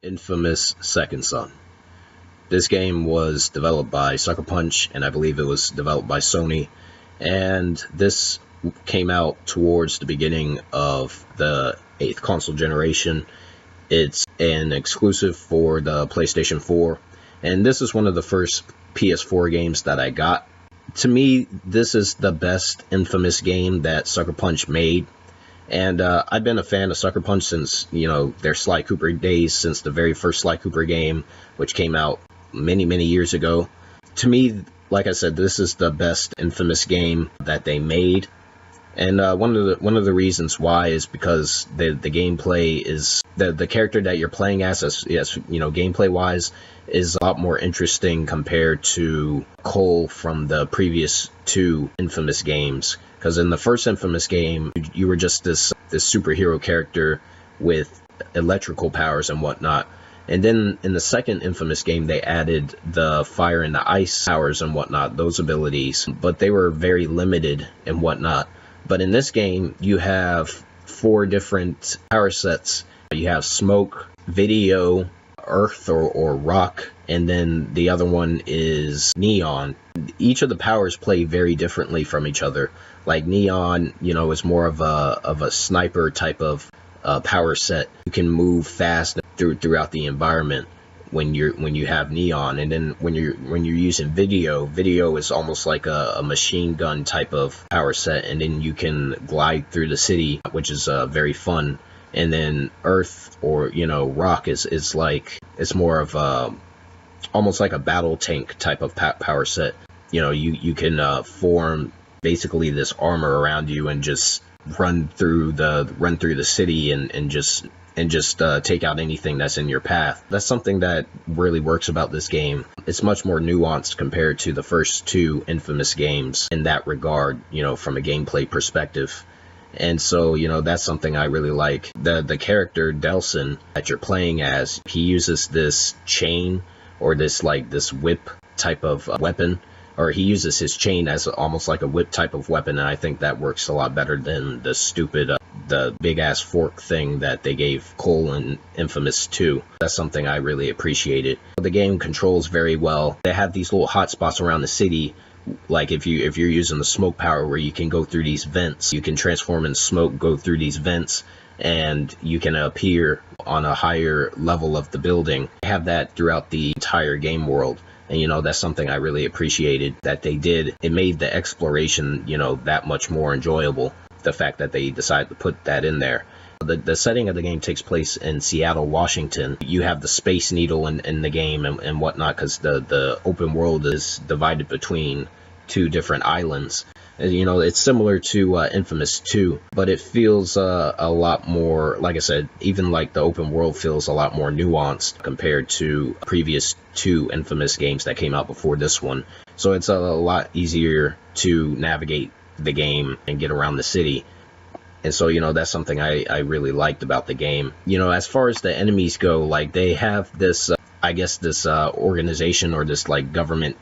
Infamous Second Son. This game was developed by Sucker Punch, and I believe it was developed by Sony. And this came out towards the beginning of the 8th console generation. It's an exclusive for the PlayStation 4, and this is one of the first PS4 games that I got. To me, this is the best Infamous game that Sucker Punch made. And I've been a fan of Sucker Punch since, their Sly Cooper days, since the very first Sly Cooper game, which came out many, many years ago. To me, like I said, this is the best Infamous game that they made. And one of the reasons why is because the gameplay is the character that you're playing as gameplay wise is a lot more interesting compared to Cole from the previous two Infamous games. Because in the first Infamous game, you were just this superhero character with electrical powers and whatnot. And then in the second Infamous game, they added the fire and the ice powers and whatnot, those abilities. But they were very limited and whatnot. But in this game, you have 4 different power sets. You have smoke, video, earth or rock, and then the other one is neon. Each of the powers play very differently from each other. Like neon, is more of a sniper type of power set. You can move fast throughout the environment when you have neon, and then when you're using video is almost like a machine gun type of power set, and then you can glide through the city, which is very fun. And then earth or rock is like, it's more of almost like a battle tank type of power set. You can form basically this armor around you and just run through the city and just take out anything that's in your path. That's something that really works about this game. It's much more nuanced compared to the first 2 Infamous games in that regard, from a gameplay perspective. And so, that's something I really like. The character Delsin that you're playing as, he uses this chain or this whip type of weapon, or he uses his chain as almost like a whip type of weapon, and I think that works a lot better than the stupid, the big-ass fork thing that they gave Cole in Infamous 2. That's something I really appreciated. The game controls very well. They have these little hotspots around the city, like if you're using the smoke power, where you can go through these vents. You can transform in smoke, go through these vents, and you can appear on a higher level of the building. They have that throughout the entire game world. And that's something I really appreciated that they did. It made the exploration, that much more enjoyable. The fact that they decided to put that in there. The setting of the game takes place in Seattle, Washington. You have the Space Needle in the game and whatnot, because the open world is divided between 2 different islands. It's similar to Infamous 2, but it feels a lot more, like I said, even like the open world feels a lot more nuanced compared to previous 2 Infamous games that came out before this one. So it's a lot easier to navigate the game and get around the city. And so, that's something I really liked about the game. As far as the enemies go, like, they have this, this organization or this, like, government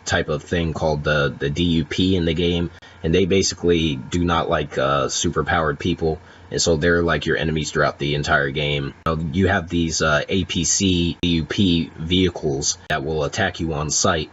type of thing called the DUP in the game. And they basically do not like super-powered people. And so they're like your enemies throughout the entire game. You have these APC DUP vehicles that will attack you on sight.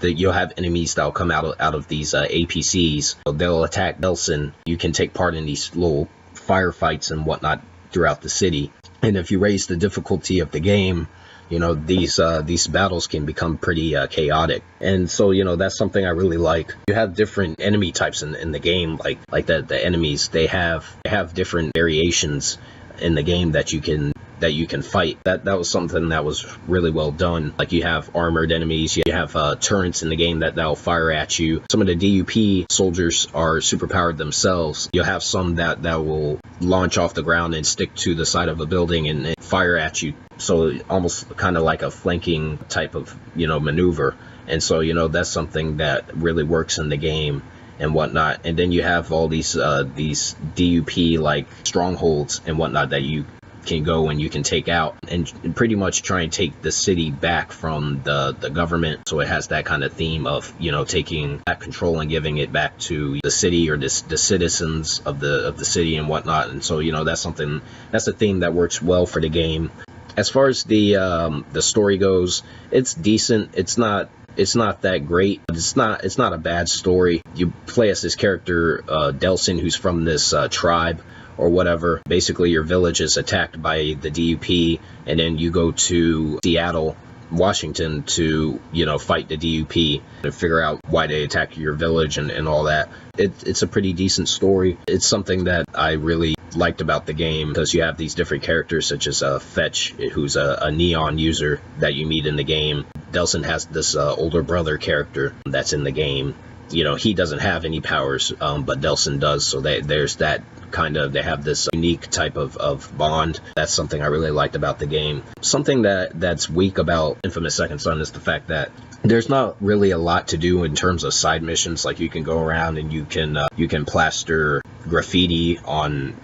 You'll have enemies that'll come out of these APCs. They'll attack Delsin. You can take part in these little firefights and whatnot throughout the city. And if you raise the difficulty of the game, these battles can become pretty chaotic. And so, that's something I really like. You have different enemy types in the game, like the enemies, they have different variations in the game that you can fight. That was something that was really well done. Like, you have armored enemies, you have turrets in the game that'll fire at you. Some of the DUP soldiers are superpowered themselves. You'll have some that will launch off the ground and stick to the side of a building and fire at you. So almost kind of like a flanking type of maneuver. And so that's something that really works in the game and whatnot. And then you have all these DUP like strongholds and whatnot that you can go and you can take out and pretty much try and take the city back from the government. So it has that kind of theme of taking that control and giving it back to the city or the citizens of the city and whatnot. And so that's a theme that works well for the game. As far as the story goes, it's decent. It's not that great, but it's not a bad story. You play as this character, Delsin, who's from this tribe or whatever. Basically, your village is attacked by the DUP, and then you go to Seattle, Washington to, fight the DUP and figure out why they attacked your village and all that. It's a pretty decent story. It's something that I really liked about the game, because you have these different characters such as Fetch, who's a neon user that you meet in the game. Delsin has this older brother character that's in the game. He doesn't have any powers, but Delsin does, so there's that they have this unique type of bond. That's something I really liked about the game. Something that's weak about Infamous Second Son is the fact that there's not really a lot to do in terms of side missions. Like, you can go around and you can plaster graffiti on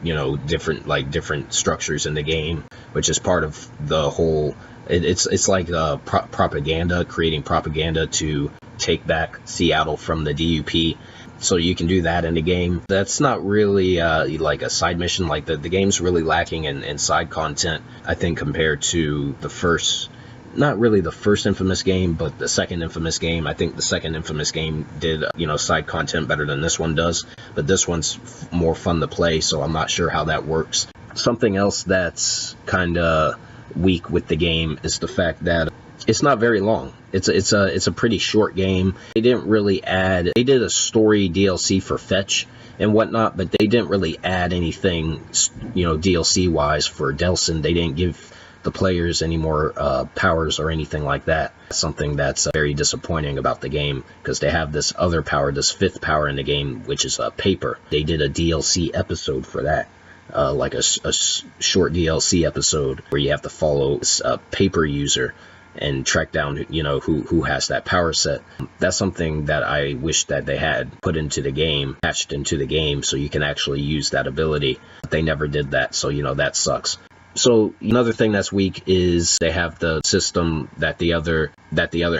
different structures in the game, which is part of the whole. It's like propaganda, creating propaganda to take back Seattle from the DUP. So you can do that in the game. That's not really like a side mission. Like, the game's really lacking in side content, I think, compared to the first. Not really the first Infamous game, but the second Infamous game. I think the second Infamous game did, side content better than this one does. But this one's more fun to play, so I'm not sure how that works. Something else that's kind of weak with the game is the fact that it's not very long. It's a pretty short game. They didn't really add. They did a story DLC for Fetch and whatnot, but they didn't really add anything, DLC wise for Delsin. They didn't give the players any more powers or anything like that. Something that's very disappointing about the game, because they have this other power, this fifth power in the game, which is paper. They did a DLC episode for that. Like a short DLC episode where you have to follow this paper user and track down, who has that power set. That's something that I wish that they had put into the game, patched into the game, so you can actually use that ability. But they never did that, so that sucks. So another thing that's weak is they have the system that the other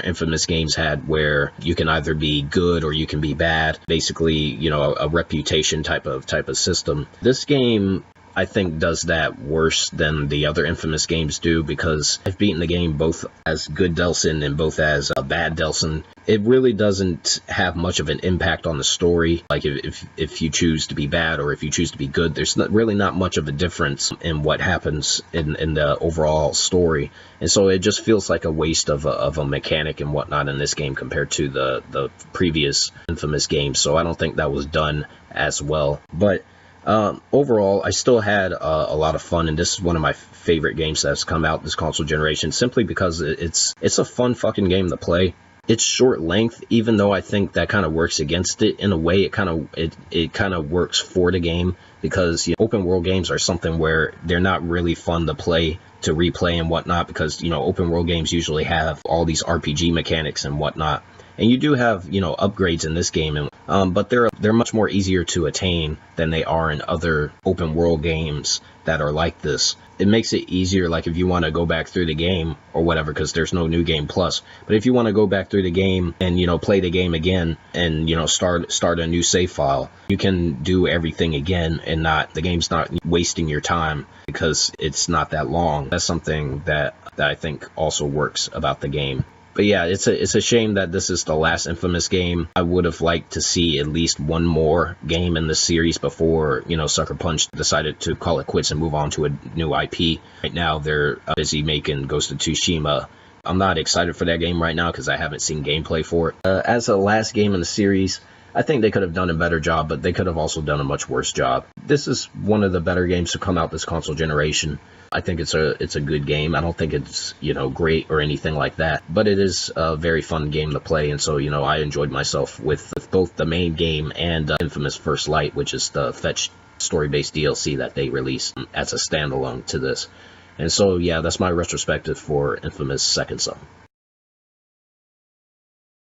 Infamous games had, where you can either be good or you can be bad. Basically, a reputation type of system. This game, I think, does that worse than the other Infamous games do, because I've beaten the game both as good Delsin and both as a bad Delsin. It really doesn't have much of an impact on the story. Like, if you choose to be bad or if you choose to be good, there's really not much of a difference in what happens in the overall story. And so it just feels like a waste of a mechanic and whatnot in this game compared to the previous Infamous games. So I don't think that was done as well. But overall, I still had a lot of fun, and this is one of my favorite games that's come out this console generation, simply because it's a fun fucking game to play. It's short length, even though I think that kind of works against it in a way. It kind of works for the game, because open world games are something where they're not really fun to play, to replay and whatnot, because open world games usually have all these RPG mechanics and whatnot. And you do have, upgrades in this game, but they're much more easier to attain than they are in other open world games that are like this. It makes it easier, like if you want to go back through the game or whatever, because there's no New Game Plus. But if you want to go back through the game and, play the game again and, start a new save file, you can do everything again, and the game's not wasting your time because it's not that long. That's something that I think also works about the game. But yeah, it's a shame that this is the last Infamous game. I would have liked to see at least one more game in this series before, Sucker Punch decided to call it quits and move on to a new IP. Right now, they're busy making Ghost of Tsushima. I'm not excited for that game right now because I haven't seen gameplay for it. As a last game in the series, I think they could have done a better job, but they could have also done a much worse job. This is one of the better games to come out this console generation. I think it's a good game. I don't think it's, great or anything like that, but it is a very fun game to play, and so, I enjoyed myself with both the main game and Infamous First Light, which is the Fetch story-based DLC that they released as a standalone to this. And so, yeah, that's my retrospective for Infamous Second Son.